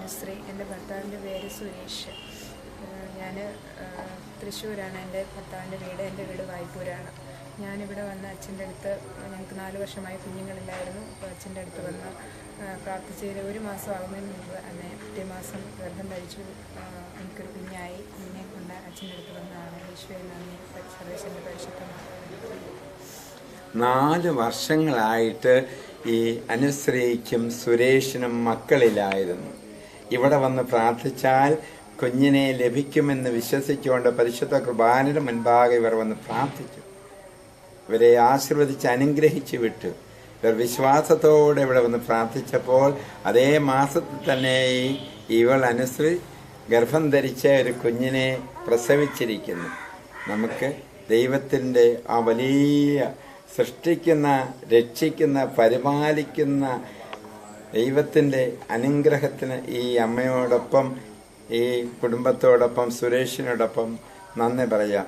അനുശ്രീ. എൻ്റെ ഭർത്താവിൻ്റെ പേര് സുരേഷ്. ഞാൻ തൃശ്ശൂരാണ് എൻ്റെ ഭർത്താവിൻ്റെ വീട്. എൻ്റെ വീട് വായ്പൂരാണ്. ഞാനിവിടെ വന്ന് അച്ഛൻ്റെ അടുത്ത്, ഞങ്ങൾക്ക് 4 വർഷമായി കുഞ്ഞുങ്ങളില്ലായിരുന്നു. അപ്പോൾ അച്ഛൻ്റെ അടുത്ത് വന്ന് പ്രാർത്ഥിച്ചതിൽ 1 മാസം ആകുന്നതിന് മുമ്പ് എന്നെ പിറ്റേ മാസം ഗർഭം ധരിച്ചു. എനിക്കൊരു കുഞ്ഞായി. കുഞ്ഞിനെ കൊണ്ട് അച്ഛൻ്റെ അടുത്ത് വന്നതാണ്. ഈശോയെ നന്ദി. സർവേശ്വരൻ്റെ പരിശുദ്ധമാണ്. 4 വർഷങ്ങളായിട്ട് ഈ അനുശ്രീക്കും സുരേഷിനും മക്കളില്ലായിരുന്നു. ഇവിടെ വന്ന് പ്രാർത്ഥിച്ചാൽ കുഞ്ഞിനെ ലഭിക്കുമെന്ന് വിശ്വസിച്ചുകൊണ്ട് പരിശുദ്ധ കുർബാനയുടെ മുൻപാകെ ഇവർ വന്ന് പ്രാർത്ഥിച്ചു. ഇവരെ ആശീർവദിച്ച് അനുഗ്രഹിച്ചു വിട്ടു. ഇവർ വിശ്വാസത്തോടെ ഇവിടെ വന്ന് പ്രാർത്ഥിച്ചപ്പോൾ അതേ മാസത്തിൽ തന്നെ ഇവൾ അനുശ്രീ ഗർഭം ധരിച്ച ഒരു കുഞ്ഞിനെ പ്രസവിച്ചിരിക്കുന്നു. നമുക്ക് ദൈവത്തിൻ്റെ ആ വലിയ സൃഷ്ടിക്കുന്ന, രക്ഷിക്കുന്ന, പരിപാലിക്കുന്ന ദൈവത്തിൻ്റെ അനുഗ്രഹത്തിന് ഈ അമ്മയോടൊപ്പം, ഈ കുടുംബത്തോടൊപ്പം, സുരേഷിനോടൊപ്പം നന്ദി പറയാം.